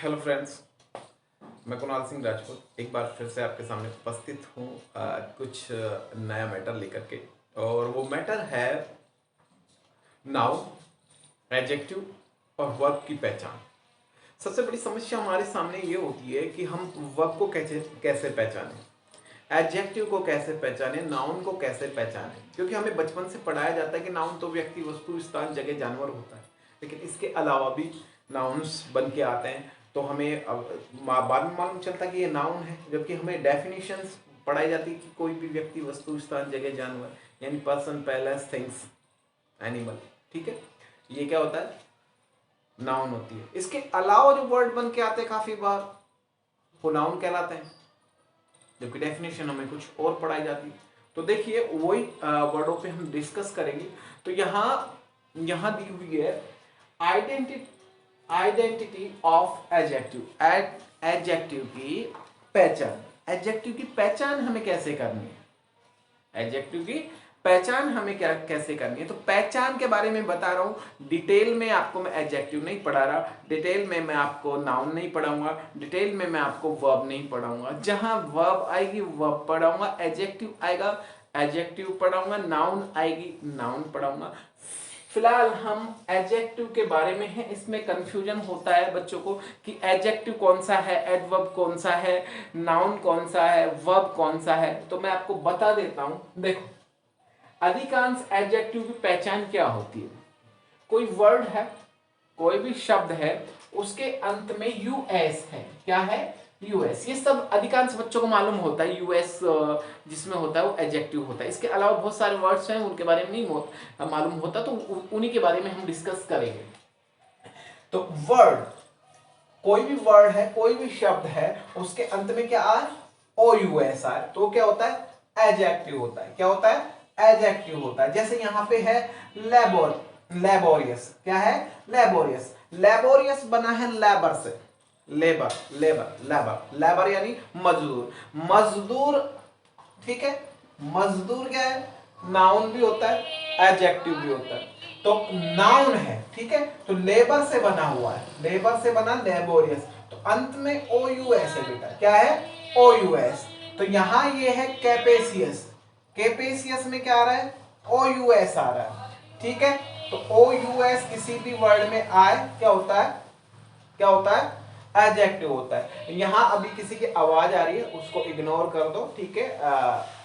Hello friends, मैं कुणाल सिंह राजपूत एक बार फिर से आपके सामने उपस्थित हूँ कुछ नया मैटर लेकर के। और वो मैटर है नाउन, एडजेक्टिव और वर्ब की पहचान। सबसे बड़ी समस्या हमारे सामने ये होती है कि हम वर्ब को कैसे कैसे पहचानें, एडजेक्टिव को कैसे पहचानें, नाउन को कैसे पहचानें। क्योंकि हमें बचपन से पढ़ाया जाता है कि नाउन तो व्यक्ति, वस्तु, स्थान, जगह, जानवर होता है, लेकिन इसके अलावा भी नाउन्स बन के आते हैं। तो हमें बाद में मालूम चलता है कि ये नाउन है, जबकि हमें डेफिनेशंस पढ़ाई जाती है कि कोई भी व्यक्ति, वस्तु, स्थान, जगह, जानवर, यानी पर्सन, प्लेस, थिंग्स, एनिमल। ठीक है, ये क्या होता है, नाउन होती है। इसके अलावा जो वर्ड बन के आते हैं काफी बार, वो नाउन कहलाते हैं, जबकि डेफिनेशन हमें कुछ और पढ़ाई जाती है। तो देखिए वही वर्डों पे हम डिस्कस करेंगे। तो यहाँ यहाँ दी हुई है identity identity of adjective. Adjective की पहचान। एडजेक्टिव की पहचान हमें कैसे करनी है, एडजेक्टिव की पहचान हमें क्या कैसे करनी है। तो पहचान के बारे में बता रहा हूं। डिटेल में आपको मैं एडजेक्टिव नहीं पढ़ा रहा, डिटेल में मैं आपको नाउन नहीं पढ़ाऊंगा, डिटेल में मैं आपको वर्ब नहीं पढ़ाऊंगा। जहां वर्ब आएगी वर्ब पढ़ाऊंगा, एडजेक्टिव आएगा एडजेक्टिव पढ़ाऊंगा, नाउन आएगी नाउन पढ़ाऊंगा। फिलहाल हम एडजेक्टिव के बारे में है। इसमें कंफ्यूजन होता है बच्चों को कि एडजेक्टिव कौन सा है, एडवर्ब कौन सा है, नाउन कौन सा है, वर्ब कौन सा है। तो मैं आपको बता देता हूं। देखो, अधिकांश एडजेक्टिव की पहचान क्या होती है। कोई वर्ड है, कोई भी शब्द है, उसके अंत में यूएस है। क्या है, यूएस। ये सब अधिकांश बच्चों को मालूम होता है। यूएस जिसमें होता है वो एडजेक्टिव होता है। इसके अलावा बहुत सारे वर्ड्स हैं उनके बारे में नहीं मालूम होता, तो उन्हीं के बारे में हम डिस्कस करेंगे। तो वर्ड, कोई भी वर्ड है, कोई भी शब्द है, उसके अंत में क्या आए, ओ यूएस आए, तो क्या होता है, एडजेक्टिव होता है। क्या होता है, एडजेक्टिव होता है। जैसे यहां पे है लेबोरियस। क्या है, लेबोरियस। लेबोरियस बना है लेबर से, लेबर लेबर लेबर लेबर यानी मजदूर, मजदूर। ठीक है, मजदूर क्या है, नाउन भी होता है, एडजेक्टिव भी होता है। तो नाउन है, ठीक है। तो लेबर से बना हुआ है, लेबर से बना लेबोरियस। तो अंत में ओ यू एस है बेटा। क्या है, ओ यू एस। तो यहां ये है कैपेसियस। कैपेसियस में क्या आ रहा है, ओ यू एस आ रहा है। ठीक है, तो ओ यू एस किसी भी वर्ड में आए क्या होता है, क्या होता है, एडजेक्टिव होता है। यहां अभी किसी की आवाज आ रही है, उसको इग्नोर कर दो। ठीक है,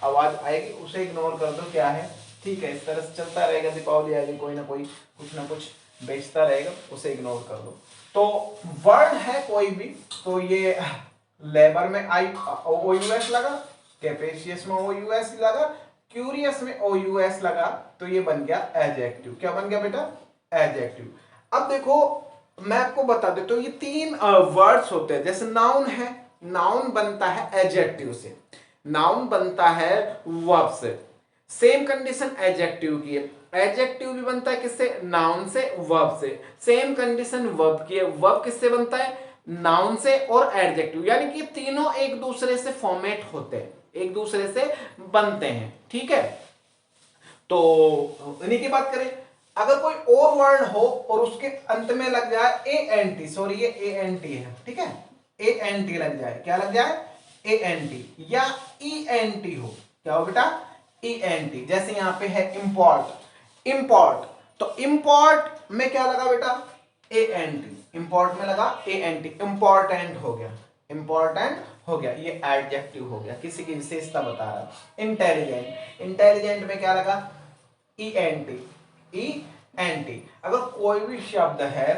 आवाज आएगी उसे इग्नोर कर दो। क्या है, ठीक है, इस तरह से चलता रहेगा। दीपावली आएगी, कोई ना कोई कुछ ना कुछ बेचता रहेगा, उसे इग्नोर कर दो। तो वर्ड है कोई भी, तो ये लेबर में आई ओ यूएस लगा, कैपेशियस में ओ यूएस लगा, क्यूरियस में ओ यूएस लगा, तो ये बन गया एडजेक्टिव। क्या बन गया बेटा, एडजेक्टिव। अब देखो मैं आपको बता देता हूं, ये तीन वर्ड्स होते हैं। जैसे नाउन है, नाउन बनता है एडजेक्टिव से, नाउन बनता है वर्ब से। सेम कंडीशन एडजेक्टिव की है, एडजेक्टिव भी बनता है किससे, नाउन से, वर्ब से। सेम कंडीशन वर्ब की है, वर्ब किससे बनता है, नाउन से और एडजेक्टिव। यानी कि तीनों एक दूसरे से फॉर्मेट होते हैं, एक दूसरे से बनते हैं। ठीक है, तो इन्हीं की बात करें। अगर कोई और वर्ड हो और उसके अंत में लग जाए ए एन टी, सॉरी ये ए एन टी है, ठीक है, ए एन टी लग जाए, क्या लग जाए, ए एन टी, या ई एन टी हो, क्या हो बेटा, ई एन टी। जैसे यहां पे है इंपोर्ट, इंपोर्ट, तो इंपोर्ट में क्या लगा बेटा, ए एन टी, इंपोर्ट में लगा ए एन टी, इंपॉर्टेंट हो गया, इंपॉर्टेंट हो गया, ये एडजेक्टिव हो गया, किसी की विशेषता बता रहा। इंटेलिजेंट, इंटेलिजेंट में क्या लगा, E N T, E N T. अगर कोई भी शब्द है,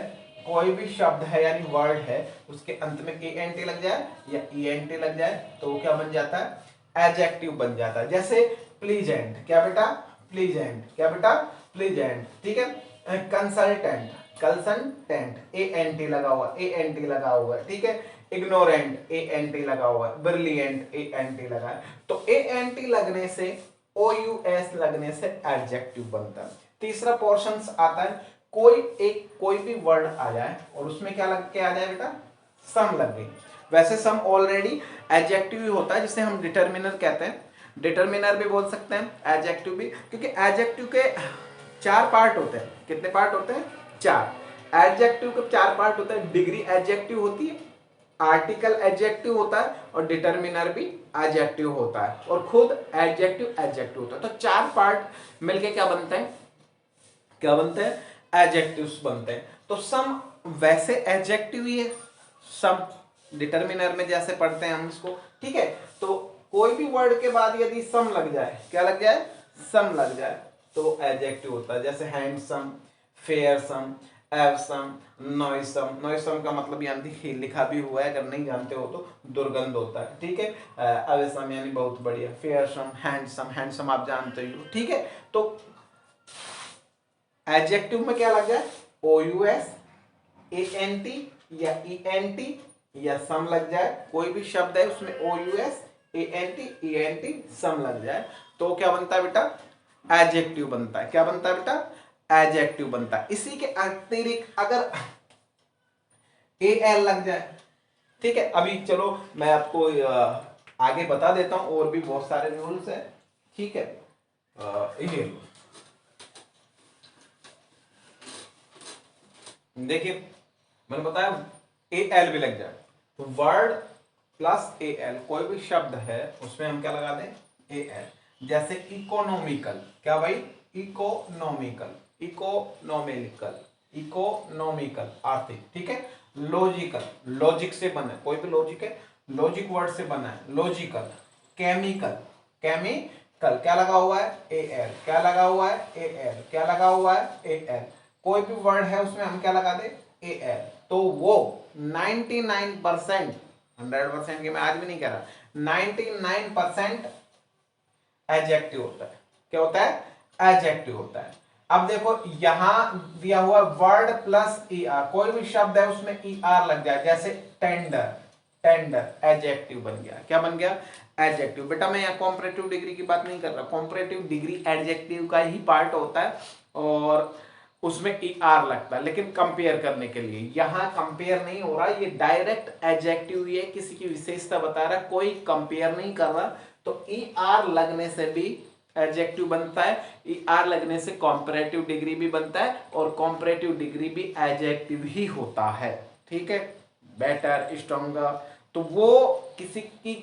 कोई भी शब्द है यानी वर्ड है, उसके अंत में ए एन टी लग जाए या ई एन टी लग जाए, तो वो क्या बन जाता है, एडजेक्टिव बन जाता है। जैसे प्लीजेंट, क्या बेटा, प्लीजेंट, क्या बेटा, प्लीजेंट। ठीक है, कंसल्टेंट, कंसल्टेंट, ए एन टी लगा हुआ, ए एन टी लगा हुआ है। ठीक है, इग्नोरेंट, ए एन टी लगा हुआ है, ब्रिलियंट, ए एन टी लगा है। तो ए एन टी लगने से, ओ यू एस लगने से एडजेक्टिव बनता है। तीसरा पोर्शन आता है, कोई भी वर्ड आ जाए और उसमें क्या लग के आ जाए बेटा, सम लग गई। वैसे सम ऑलरेडी एडजेक्टिव ही होता है, जिसे हम डिटर्मिनर कहते हैं, डिटर्मिनर भी बोल सकते हैं, एडजेक्टिव भी। क्योंकि एडजेक्टिव के चार पार्ट होते हैं। कितने पार्ट होते हैं, चार। एडजेक्टिव के चार पार्ट होते हैं। डिग्री एडजेक्टिव होती है, आर्टिकल एडजेक्टिव होता है और डिटर्मिनर भी एडजेक्टिव होता है और खुद एडजेक्टिव एडजेक्टिव होता है। तो चार पार्ट मिलके क्या बनते हैं, क्या बनते हैं, एडजेक्टिव्स बनते हैं। तो सम वैसे एडजेक्टिव ही है, सम डिटर्मिनर में जैसे पढ़ते हैं हम इसको, ठीक है। तो कोई भी वर्ड के बाद यदि सम लग जाए, क्या लग जाए, सम लग जाए, तो एडजेक्टिव होता है। जैसे हैंडसम, फेयरसम, एवसम, नॉइसम। नॉइसम का मतलब यहाँ देखिए लिखा भी हुआ है, अगर नहीं जानते हो तो दुर्गंध होता है, ठीक है। एवसम यानी बहुत बढ़िया, फेयरसम, हैंडसम, हैंडसम आप जानते ही हो, ठीक है। तो एडजेक्टिव में क्या लग जाए, ओ U S, A N T या ई एन टी या सम लग जाए। कोई भी शब्द है उसमें O U S, A N T, E N T, some लग जाए तो क्या बनता है बेटा, एडजेक्टिव बनता है। क्या बनता है बेटा, एडजेक्टिव बनता है। इसी के अतिरिक्त अगर ए एल लग जाए, ठीक है। अभी चलो मैं आपको आगे बता देता हूं, और भी बहुत सारे रूल्स है, ठीक है। ये देखिए मैंने बताया ए एल भी लग जाए, तो वर्ड प्लस ए एल कोई भी शब्द है उसमें हम क्या लगा दें, ए एल। जैसे इकोनॉमिकल, क्या भाई, इकोनॉमिकल, इकोनॉमिकल, इकोनॉमिकल आर्थिक, ठीक है। लॉजिकल, लॉजिक से बना है, कोई भी लॉजिक है, लॉजिक वर्ड से बना है, लॉजिकल। केमिकल, केमिकल, क्या लगा हुआ है, ए एल, क्या लगा हुआ है, ए एल, क्या लगा हुआ है, ए एल। कोई भी वर्ड है उसमें हम क्या लगा दे, ए एल, तो वो 99%, 100% की मैं आज भी नहीं कह रहा, 99% एडजेक्टिव होता है। क्या होता है, एडजेक्टिव होता है। अब देखो यहां दिया हुआ वर्ड प्लस ई आर, कोई भी शब्द है उसमें ई आर लग जाए, जैसे टेंडर, टेंडर एडजेक्टिव बन गया। क्या बन गया, एडजेक्टिव। बेटा मैं यहाँ कॉम्परेटिव डिग्री की बात नहीं कर रहा, कॉम्परेटिव डिग्री एडजेक्टिव का ही पार्ट होता है और उसमें ई आर लगता है, लेकिन कंपेयर करने के लिए। यहां कंपेयर नहीं हो रहा, ये डायरेक्ट एडजेक्टिव, ये किसी की विशेषता बता रहा है, कोई कंपेयर नहीं कर रहा। तो ई आर लगने से भी एडजेक्टिव बनता है, ई आर लगने से कॉम्परेटिव डिग्री भी बनता है, और कॉम्परेटिव डिग्री भी एडजेक्टिव ही होता है, ठीक है। बेटर, स्ट्रॉन्गर, तो वो किसी की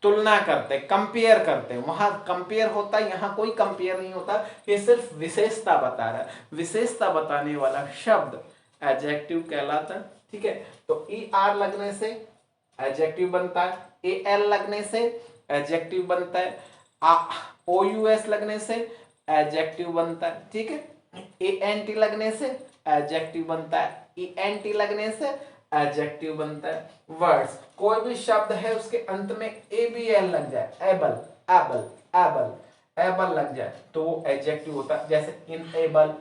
तुलना करते हैं, कंपेयर करते हैं, वहां कंपेयर होता है, यहाँ कोई कंपेयर नहीं होता, ये सिर्फ विशेषता बता रहा है। विशेषता बताने वाला शब्द एडजेक्टिव कहलाता है, ठीक है। तो ई आर लगने से एडजेक्टिव बनता है, ए एल लगने से एडजेक्टिव बनता है, ओ यू एस लगने से एडजेक्टिव बनता है, ठीक है। ए एन टी लगने से एडजेक्टिव बनता है, ई एन टी लगने से एडजेक्टिव बनता है। वर्ड्स, कोई भी शब्द है उसके अंत में ए बी एल लग जाए, एबल, एबल, एबल, एबल लग जाए तो वो एडजेक्टिव होता है। जैसे इनएबल,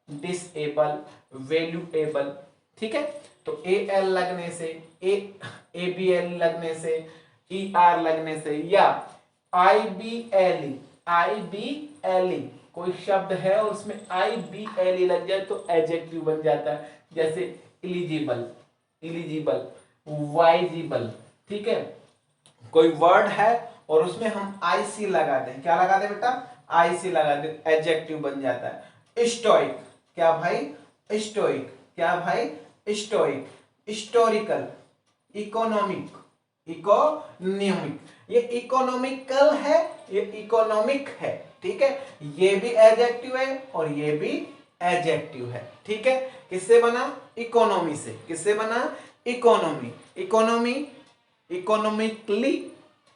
डिसेबल, वैल्यूएबल, ठीक है। तो ए एल लगने से, ए बी एल लगने से, ई आर लगने से, या आई बी एल ई, आई बी एल ई, कोई शब्द है और उसमें आई बी एल ई लग जाए तो एडजेक्टिव बन जाता है। जैसे इलिजिबल, इलिजिबल, वाइजिबल, ठीक है। कोई वर्ड है और उसमें हम आई सी लगा दें, क्या लगा दें बेटा, आई सी लगा दें, एडजेक्टिव बन जाता है। स्टोइक, क्या भाई, स्टोइक, क्या भाई, स्टोइक। हिस्टोरिकल, इकोनॉमिक, इकोनॉमिक, ये इकोनॉमिकल है, ये इकोनॉमिक है, ठीक है। ये भी एडजेक्टिव है और ये भी एडजेक्टिव है, ठीक है। किससे बना, इकोनॉमी से। किससे बना, इकोनॉमी, इकोनॉमी, इकोनॉमिकली,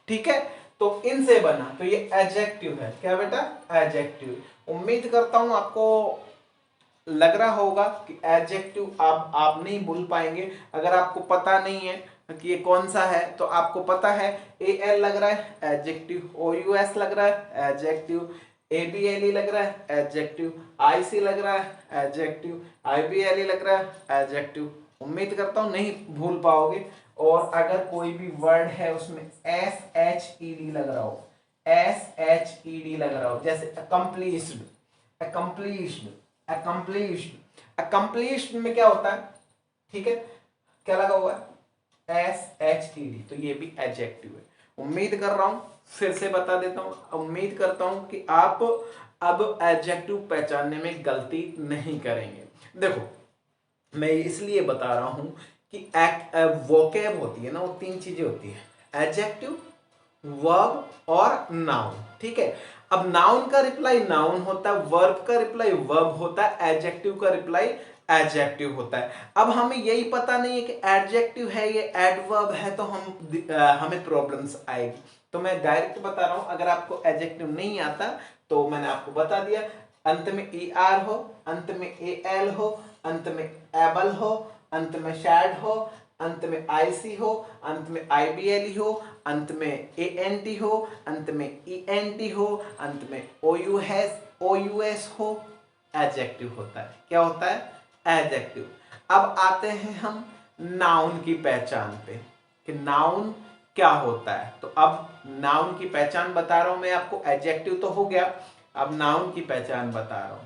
ठीक है। तो इनसे बना, तो ये एडजेक्टिव है। क्या बेटा, एडजेक्टिव। उम्मीद करता हूं आपको लग रहा होगा कि एडजेक्टिव आप नहीं भूल पाएंगे। अगर आपको पता नहीं है कि ये कौन सा है, तो आपको पता है ए एल लग रहा है एडजेक्टिव, ओ यू एस लग रहा है adjective, A B L E लग रहा है एडजेक्टिव, आई सी लग रहा है adjective, I B L E लग रहा है एडजेक्टिव। उम्मीद करता हूँ नहीं भूल पाओगे। और अगर कोई भी वर्ड है उसमें एस एच ई डी लग रहा हो, एस एच ई डी लग रहा हो, जैसे अकम्प्लीस्ड, अकम्प्लीस्ड, अकम्प्लीस्ड, अकम्प्लीस्ड में क्या होता है, ठीक है, क्या लगा हुआ है, एस एच ई डी, तो ये भी एडजेक्टिव है। उम्मीद कर रहा हूं, फिर से बता देता हूं, उम्मीद करता हूं कि आप अब एडजेक्टिव पहचानने में गलती नहीं करेंगे। देखो मैं इसलिए बता रहा हूं कि वोकेब होती है ना, वो तीन चीजें होती है, एडजेक्टिव, वर्ब और नाउन। ठीक है, अब नाउन का रिप्लाई नाउन होता है, वर्ब का रिप्लाई वर्ब होता है, एडजेक्टिव का रिप्लाई एडजेक्टिव होता है। अब हमें यही पता नहीं है कि एडजेक्टिव है ये एडवर्ब है, तो हमें प्रॉब्लम्स आएगी। तो मैं डायरेक्ट बता रहा हूं, अगर आपको एडजेक्टिव नहीं आता तो मैंने आपको बता दिया, अंत में ए आर हो, अंत में ए एल हो, अंत में एबल हो, अंत में शैड हो, अंत में आईसी हो, अंत में आईबीएल हो, अंत में एएनटी हो, अंत में ईएनटी हो, अंत में ओयूएस हो, एडजेक्टिव होता है। क्या होता है? एडजेक्टिव। अब आते हैं हम नाउन की पहचान पे कि नाउन क्या होता है। तो अब नाउन की पहचान बता रहा हूं मैं आपको, एडजेक्टिव तो हो गया, अब नाउन की पहचान बता रहा हूं।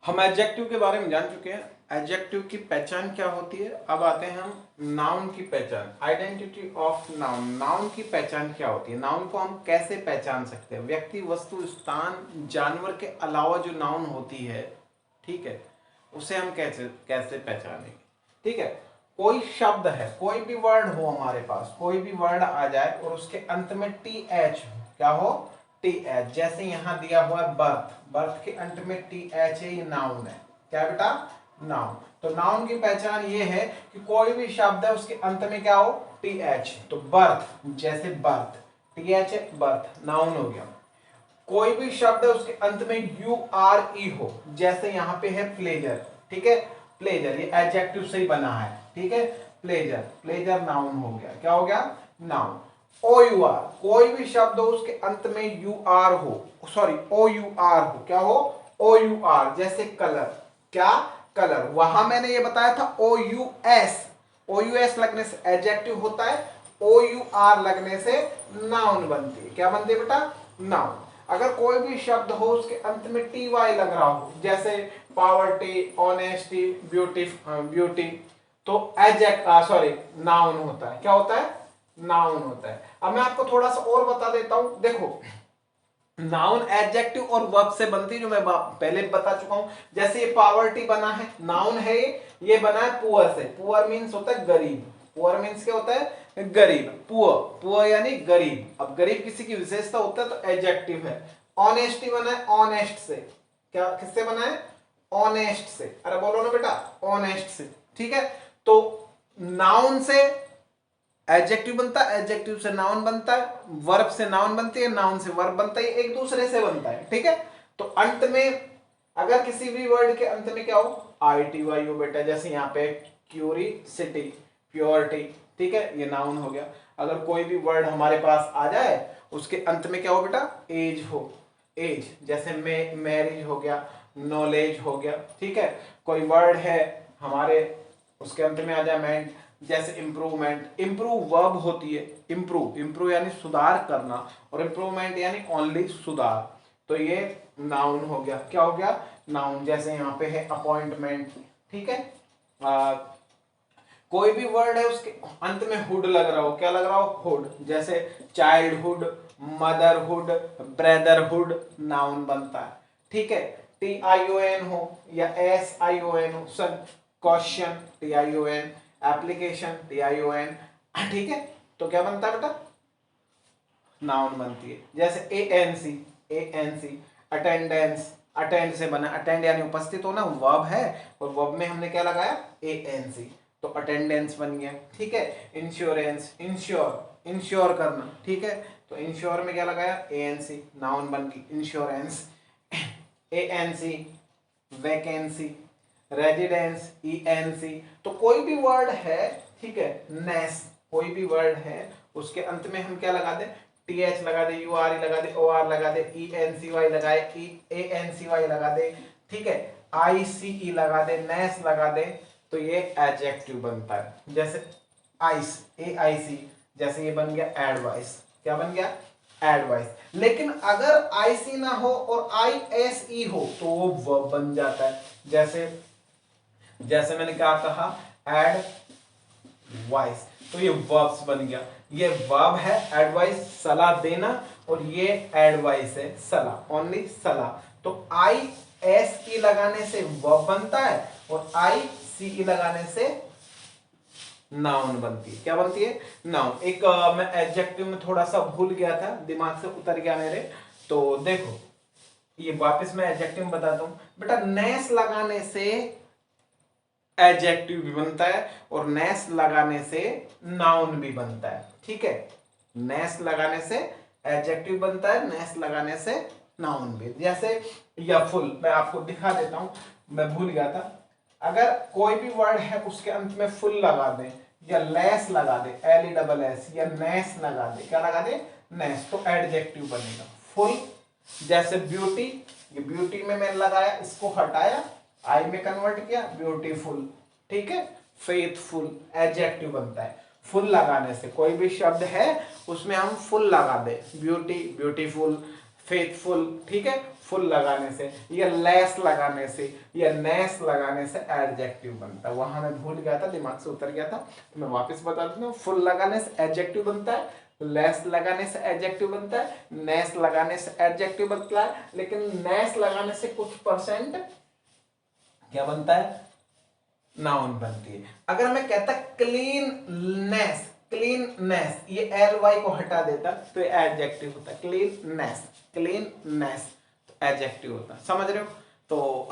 हम एडजेक्टिव के बारे में जान चुके हैं, एडजेक्टिव की पहचान क्या होती है। अब आते हैं हम नाउन की पहचान, आइडेंटिटी ऑफ नाउन। नाउन की पहचान क्या होती है, नाउन को हम कैसे पहचान सकते हैं। व्यक्ति, वस्तु, स्थान, जानवर के अलावा जो नाउन होती है, ठीक है, उसे हम कैसे कैसे पहचानेंगे। ठीक है, कोई शब्द है, कोई भी वर्ड हो हमारे पास, कोई भी वर्ड आ जाए और उसके अंत में टी एच हो, क्या हो? T H. जैसे यहां दिया हुआ है बर्थ, बर्थ के अंत में टी एच है, ये नाउन है। क्या बेटा? नाउन। तो नाउन की पहचान ये है कि कोई भी शब्द है उसके अंत में क्या हो? T H. तो बर्थ, जैसे बर्थ, टी एच है, बर्थ, नाउन हो गया। कोई भी शब्द है उसके अंत में यू आर ई हो, जैसे यहां पे है प्लेजर। ठीक है, प्लेजर, ये एडजेक्टिव से ही बना है। ठीक है, प्लेजर, प्लेजर नाउन हो गया। क्या हो गया? नाउन। ओ यू आर, कोई भी शब्द हो उसके अंत में यू आर हो, सॉरी ओ यू आर हो, क्या हो? ओ यू आर, जैसे कलर, क्या? कलर। वहां मैंने ये बताया था ओ यू एस, ओ यू एस लगने से एडजेक्टिव होता है, ओ यू आर लगने से नाउन बनती है। क्या बनती है बेटा? नाउन। अगर कोई भी शब्द हो उसके अंत में टी वाई लग रहा हो, जैसे पावर्टी, ऑनेस्टी, ब्यूटी, तो एडजेक्ट सॉरी नाउन होता है। क्या होता है? नाउन होता है। अब मैं आपको थोड़ा सा और बता देता हूं, देखो नाउन एडजेक्टिव और वर्ब से बनती है, जो मैं पहले बता चुका हूं। जैसे ये पावर्टी बना है, नाउन है ये बना है पुअर से। पुअर मीन्स होता है गरीब, पुअर मीन्स क्या होता है? गरीब। पुअर, पुअर यानी गरीब। अब गरीब किसी की विशेषता होता है तो एडजेक्टिव है। ऑनेस्टी बना है ऑनेस्ट से, क्या किससे बना है? ऑनेस्ट से। अरे बोलो ना बेटा, ऑनेस्ट से। ठीक है, तो नाउन से एडजेक्टिव बनता है, एडजेक्टिव से नाउन बनता है, वर्ब से नाउन बनती है, नाउन से वर्ब बनता है, एक दूसरे से बनता है। ठीक है, तो अंत में अगर किसी भी वर्ड के अंत में क्या हो? आई टी वाई हो बेटा, जैसे यहाँ पे क्यूरिसिटी, प्योरिटी। ठीक है, ये नाउन हो गया। अगर कोई भी वर्ड हमारे पास आ जाए उसके अंत में क्या हो बेटा? एज हो, एज, जैसे मैरिज हो गया, नॉलेज हो गया। ठीक है, कोई वर्ड है हमारे उसके अंत में आ जाए मेंट, जैसे इंप्रूवमेंट। इंप्रूव वर्ब होती है, इंप्रूव, इंप्रूव यानी सुधार करना, और इंप्रूवमेंट यानी ओनली सुधार। तो ये नाउन हो गया। क्या हो गया? नाउन। जैसे यहाँ पे है अपॉइंटमेंट। ठीक है, कोई भी वर्ड है उसके अंत में हुड लग रहा हो, क्या लग रहा हो? हुड, जैसे चाइल्डहुड, मदरहुड, ब्रदरहुड, नाउन बनता है। ठीक है, टी आई ओ एन हो या एस आई ओ एन हो, सन, question, T I O N, application, T I O N. ठीक है, तो क्या बनता है बेटा? नाउन बनती है। जैसे ए एन सी, ए एन सी, अटेंडेंस, अटेंड से बना, अटेंड यानी उपस्थित होना, वर्ब है, और वर्ब में हमने क्या लगाया? ए एन सी, तो अटेंडेंस बन गया। ठीक है, इंश्योरेंस, इंश्योर, इंश्योर करना। ठीक है, तो इंश्योर में क्या लगाया? ए एन सी, नाउन बन गई insurance. A N C, vacancy, residence, E N C. तो कोई भी वर्ड है, ठीक है, नेस, कोई भी वर्ड है उसके अंत में हम क्या लगा दें? टी एच लगा दे, यू आर ई लगा दे, ओ आर लगा दे, ई एन सी वाई लगाए, ए एन सी वाई लगा दे। ठीक है, आई सी ई लगा दे, नेस लगा दे, तो ये एडजेक्टिव बनता है। जैसे आइस, ए आई सी, जैसे ये बन गया एडवाइस। क्या बन गया? एडवाइस। लेकिन अगर आई सी ना हो और आई एस ई हो तो वो वर्ब बन जाता है। जैसे जैसे मैंने क्या कहा? एडवाइस, तो ये वर्ब्स बन गया। ये वर्ब है एडवाइस, सलाह देना, और ये एडवाइस है सलाह, ओनली सलाह। तो आई एस ई लगाने से वर्ब बनता है और आई सी ई लगाने से नाउन बनती है। क्या बनती है? नाउन। एक मैं एडजेक्टिव में थोड़ा सा भूल गया था, दिमाग से उतर गया मेरे, तो देखो ये वापस मैं एडजेक्टिव में बताता हूं बेटा। नेस लगाने से एडजेक्टिव भी बनता है और नेस लगाने से नाउन भी बनता है। ठीक है, नेस लगाने से एडजेक्टिव बनता है, नेस लगाने से नाउन भी। जैसे या फुल, मैं आपको दिखा देता हूं, मैं भूल गया था। अगर कोई भी वर्ड है उसके अंत में फुल लगा दें या लेस लगा दे, LESS, या नेस लगा दे, क्या लगा दे? नेस, तो एडजेक्टिव बनेगा फुल। जैसे ब्यूटी, ये ब्यूटी में मैंने लगाया, इसको हटाया, आई में कन्वर्ट किया, ब्यूटीफुल। ठीक है, फेथफुल एडजेक्टिव बनता है फुल लगाने से। कोई भी शब्द है उसमें हम फुल लगा दे, ब्यूटी, ब्यूटीफुल, फेथफुल। ठीक है, फुल लगाने से या लेस लगाने से या नेस लगाने से एडजेक्टिव बनता है। वहां मैं भूल गया था, दिमाग से उतर गया था, तो मैं वापस बता दूं। फुल लगाने से एडजेक्टिव बनता है, लेस लगाने से एडजेक्टिव बनता है, नेस लगाने से एडजेक्टिव बनता है, लेकिन नेस लगाने से कुछ परसेंट क्या बनता है? नाउन बनती है। अगर मैं कहता क्लीननेस, क्लीननेस, ये LY को हटा देता तो एडजेक्टिव होता। क्लीननेस, क्लीननेस एडजेक्टिव होता। समझ रहे हो? तो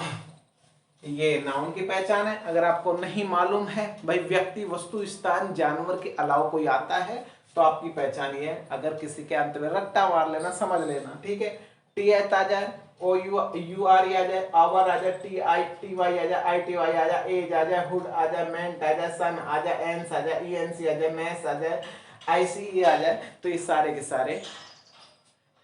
ये नाउन की पहचान है। अगर आपको नहीं मालूम है भाई, व्यक्ति, वस्तु, स्थान, जानवर के अलावा कोई आता है तो आपकी पहचान ये है। अगर किसी के अंत में रट्टा मार लेना, समझ लेना। ठीक है, टी आ जाए, OUR आ जाए, आवर आ जाए, TITY आ जाए, ITY आ जाए, एज आ जाए, हुड आ जाए, मेंट आ जाए, सन आ जाए, एंस आ जाए, ENC आ जाए, मैस आ जाए, ICE आ जाए, तो ये सारे के सारे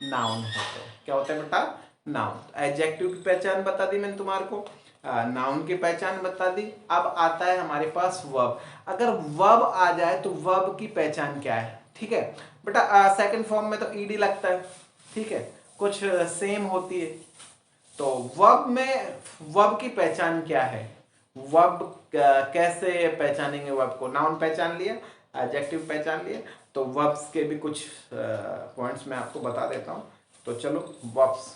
नाउन होते हैं। क्या होते हैं बेटा? नाउन। एडजेक्टिव की पहचान बता दी मैंने तुम्हारे को, नाउन की पहचान बता दी। अब आता है हमारे पास वर्ब। अगर वर्ब आ जाए तो वर्ब की पहचान क्या है? ठीक है बेटा, सेकंड फॉर्म में तो ईडी लगता है। ठीक है, कुछ सेम होती है। तो वर्ब में, वर्ब की पहचान क्या है? वर्ब कैसे पहचानेंगे? वर्ब को नाउन पहचान लिया, एडजेक्टिव पहचान लिया, तो वर्ब्स के भी कुछ पॉइंट्स मैं आपको बता देता हूं। तो चलो वर्ब्स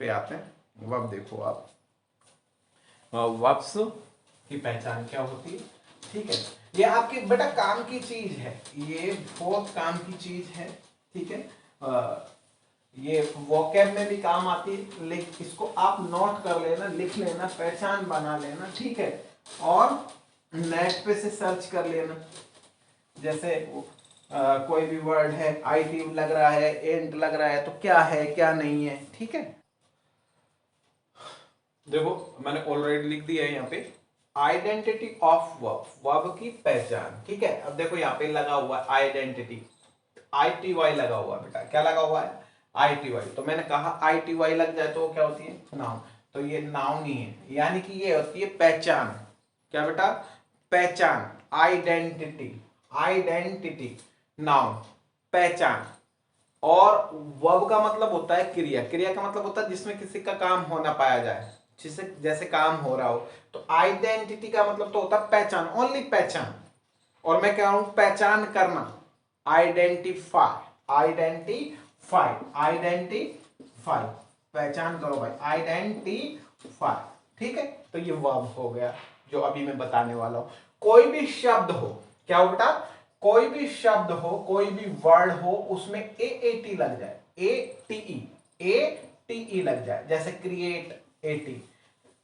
पे आते हैं। वर्ब देखो आप, वर्ब्स की पहचान क्या होती है? ठीक है, ये आपकी बेटा काम की चीज है, ये बहुत काम की चीज है। ठीक है, ये वोकैब में भी काम आती है, लेकिन इसको आप नोट कर लेना, लिख लेना, पहचान बना लेना। ठीक है, और नेट पे से सर्च कर लेना। जैसे कोई भी वर्ड है, IT लग रहा है, एंट लग रहा है, तो क्या है क्या नहीं है। ठीक है, देखो मैंने ऑलरेडी लिख दिया है यहाँ पे, आइडेंटिटी ऑफ वर्ब, वर्ब की पहचान। ठीक है, अब देखो यहाँ पे लगा हुआ है आइडेंटिटी, ITY लगा हुआ है बेटा। क्या लगा हुआ है? ITY। तो मैंने कहा ITY लग जाए तो क्या होती है? नाउन। तो ये नाउन ही है, यानी कि ये होती है पहचान। क्या बेटा? पहचान, आइडेंटिटी, आइडेंटिटी, नाउन, पहचान। और वर्ब का मतलब होता है क्रिया, क्रिया का मतलब होता है जिसमें किसी का काम होना पाया जाए, जिससे जैसे काम हो रहा हो। तो आइडेंटिटी का मतलब तो होता है पहचान, ओनली पहचान। और मैं कह रहा हूं पहचान करना, आइडेंटिफाई, आइडेंटिफाई, आइडेंटिफाई, पहचान करो भाई, आइडेंटिफाई। ठीक है, तो ये वर्ब हो गया जो अभी मैं बताने वाला हूं। कोई भी शब्द हो, क्या हो बेटा? कोई भी शब्द हो, कोई भी वर्ड हो, उसमें AAT लग जाए, ATE लग जाए। जैसे क्रिएट AT,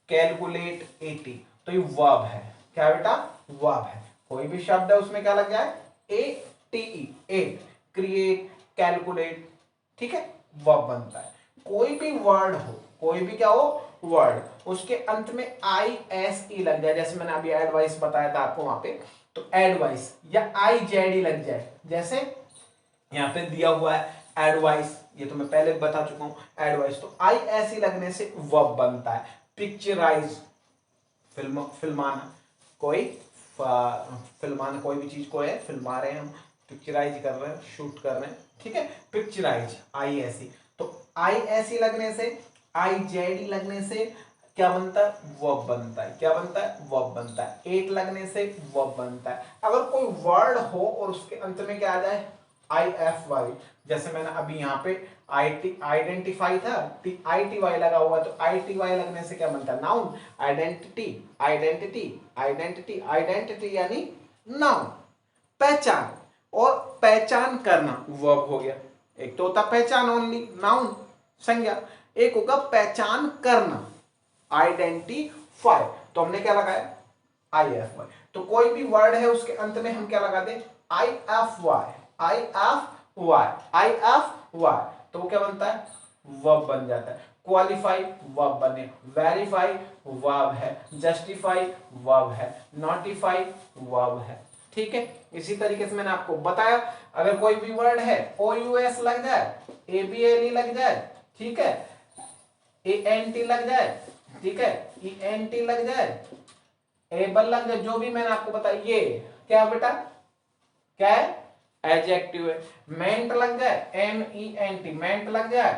कैलकुलेट AT, तो ये वर्ब है। क्या बेटा? वर्ब है। कोई भी शब्द है उसमें क्या लग जाए? ATE, ate, create, calculate. ठीक है, वर्ब बनता है। कोई भी वर्ड हो, कोई भी क्या हो? वर्ड, उसके अंत में ISE लग जाए। जैसे मैंने अभी एडवाइस बताया था आपको वहां पे, तो एडवाइस, या IZD लग जाए। जैसे यहाँ पे दिया हुआ है एडवाइस, ये तो मैं पहले बता चुका हूं एडवाइस, तो ISE लगने से वर्ब बनता है। पिक्चराइज, फिल्माना, कोई फिल्माना, कोई भी चीज को है फिल्मा रहे हैं हम, पिक्चराइज कर रहे हैं, शूट कर रहे हैं। ठीक है, पिक्चराइज, ISE। तो ISE लगने से, IZD लगने से क्या बनता है? वर्ब बनता है। क्या बनता है? वर्ब बनता है। एट लगने से वर्ब बनता है। अगर कोई वर्ड हो और उसके अंत में क्या आ जाए? IFY, जैसे मैंने अभी यहाँ पे आइडेंटिफाई था, ITY लगा हुआ, तो ITY लगने से क्या बनता है? Noun. Identity, identity, identity, identity यानी नाउन। पहचान और पहचान करना वर्ब हो गया। एक तो होता पहचान ओनली नाउन संज्ञा, एक होगा पहचान करना आइडेंटिफाई। तो हमने क्या लगाया आई एफ वाई। तो कोई भी वर्ड है उसके अंत में हम क्या लगा दें I F Y, I F Y, I F Y, तो वो क्या बनता है वर्ब बन जाता है। क्वालिफाई वर्ब बने, वेरीफाई वर्ब है, जस्टिफाई वर्ब है, नोटिफाई वर्ब है। ठीक है, इसी तरीके से मैंने आपको बताया अगर कोई भी वर्ड है ओ यू एस लग जाए, ए बी एल ई लग जाए, ठीक है, ए एन टी लग जाए, ठीक है, ई एन टी लग जाए, एबल लग जाए, जो भी मैंने आपको बताया ये क्या है बेटा, क्या है एडजेक्टिव है। मेंट लग जाए, एम ई एन टी मेंट लग जाए,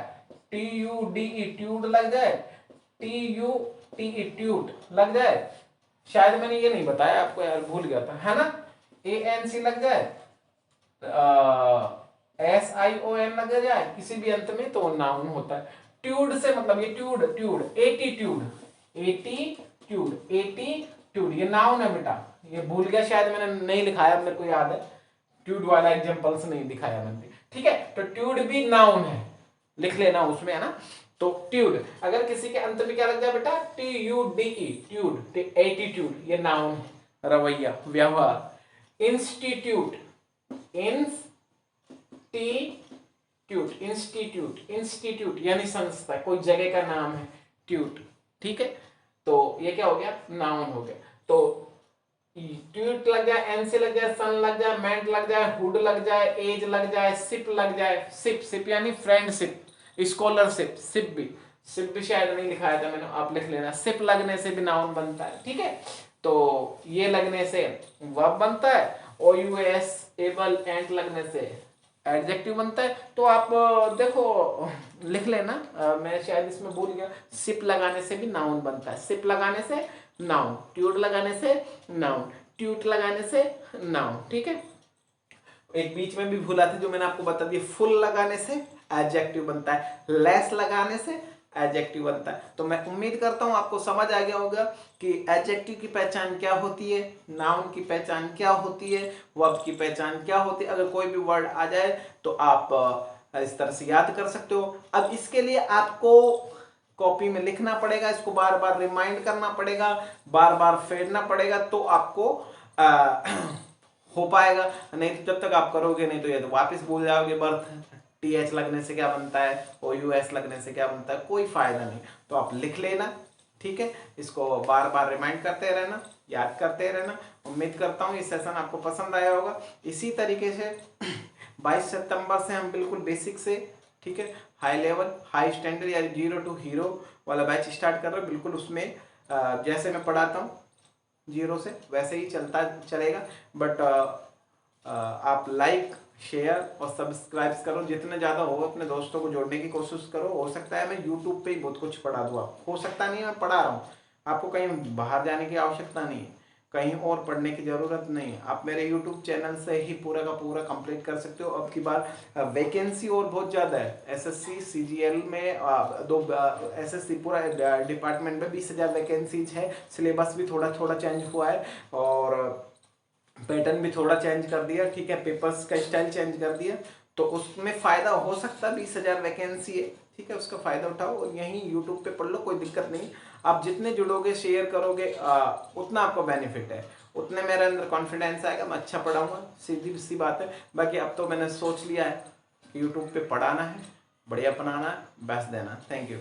टी यू डी ई ट्यूड लग जाए, टी यू टी ई ट्यूड लग जाए, शायद मैंने ये नहीं बताया आपको यार, भूल गया था, है ना। ए एन सी लग जाए, एस आई ओ एन लग जाए किसी भी अंत में तो नाउन होता है। ट्यूड से मतलब ये ट्यूड, ट्यूड एटीट्यूड, एटीट्यूड, एटीट्यूड ये नाउन है बेटा, ये भूल गया शायद मैंने नहीं लिखाया, मेरे को याद है ट्यूड वाला एग्जांपल्स नहीं दिखाया मैंने, ठीक है। तो ट्यूड भी नाउन है, लिख लेना उसमें, है ना। तो ट्यूड अगर किसी के अंत में क्या लग जाए बेटा T U D E tude, attitude ये नाउन है, रवैया व्यवहार। इंस्टीट्यूट, इंस्टीट्यूट, इंस्टीट्यूट, इंस्टीट्यूट यानी संस्था, कोई जगह का नाम है ट्यूट, ठीक है। तो ये क्या हो गया नाउन हो गया। तो ट्यूट लग जाए, एन से लग जाए, सन लग जाए, मेंट लग जाए, हुड लग जाए, एज लग जाए, सिप लग जाए, सिप, सिप यानी फ्रेंडशिप, स्कॉलरशिप, सिप भी शायद नहीं लिखाया था मैंने, आप लिख लेना। सिप लगने से भी नाउन बनता है, ठीक है। तो ये लगने से वर्ब बनता है, ओ यू एस एबल एंट लगने से एडजेक्टिव बनता है। तो आप देखो लिख लेना, मैं शायद इसमें भूल गया, सिप लगाने से भी नाउन बनता है, सिप लगाने से नाउन, ट्यूट लगाने से नाउन, ट्यूट लगाने से नाउन, ठीक है। एक बीच में भी भूला थी जो मैंने आपको बता दिया, फुल लगाने से एडजेक्टिव बनता है, लेस लगाने से एडजेक्टिव बनता है। तो मैं उम्मीद करता हूं आपको समझ आ गया होगा कि एडजेक्टिव की पहचान क्या होती है, नाउन की पहचान क्या होती है, वर्ब की पहचान क्या होती है। अगर कोई भी वर्ड आ जाए तो आप इस तरह से याद कर सकते हो। अब इसके लिए आपको कॉपी में लिखना पड़ेगा, इसको बार बार रिमाइंड करना पड़ेगा, बार बार फेरना पड़ेगा, तो आपको हो पाएगा। नहीं तो जब तक आप करोगे नहीं तो ये तो वापस भूल जाओगे। बर्थ टी एच लगने से क्या बनता है, ओ यू एस लगने से क्या बनता है, कोई फायदा नहीं। तो आप लिख लेना, ठीक है। इसको बार बार रिमाइंड करते रहना, याद करते रहना। उम्मीद करता हूँ ये सेशन आपको पसंद आया होगा। इसी तरीके से 22 सितंबर से हम बिल्कुल बेसिक से, ठीक है, हाई लेवल हाई स्टैंडर्ड या 0 to हीरो वाला बैच स्टार्ट कर रहे हैं। बिल्कुल उसमें जैसे मैं पढ़ाता हूँ 0 से वैसे ही चलता चलेगा। बट आप लाइक शेयर और सब्सक्राइब करो, जितने ज़्यादा हो अपने दोस्तों को जोड़ने की कोशिश करो। हो सकता है मैं यूट्यूब पे ही बहुत कुछ पढ़ा दूँ, आप हो सकता नहीं मैं पढ़ा रहा हूँ, आपको कहीं बाहर जाने की आवश्यकता नहीं है, कहीं और पढ़ने की ज़रूरत नहीं है। आप मेरे यूट्यूब चैनल से ही पूरा का पूरा कंप्लीट कर सकते हो। अब की बार वैकेंसी और बहुत ज़्यादा है, एसएससी सीजीएल में दो एसएससी पूरा डिपार्टमेंट में 20,000 वैकेंसीज है। सिलेबस भी थोड़ा थोड़ा चेंज हुआ है और पैटर्न भी थोड़ा चेंज कर दिया, ठीक है, पेपर्स का स्टाइल चेंज कर दिया। तो उसमें फ़ायदा हो सकता है, 20,000 वैकेंसी है, ठीक है, उसका फ़ायदा उठाओ और यहीं यूट्यूब पे पढ़ लो, कोई दिक्कत नहीं। आप जितने जुड़ोगे शेयर करोगे उतना आपको बेनिफिट है, उतने मेरे अंदर कॉन्फिडेंस आएगा, मैं अच्छा पढ़ाऊँगा, सीधी सी बात है। बाकी अब तो मैंने सोच लिया है कि यूट्यूब पर पढ़ाना है, बढ़िया बनाना है, बेस्ट देना। Thank you.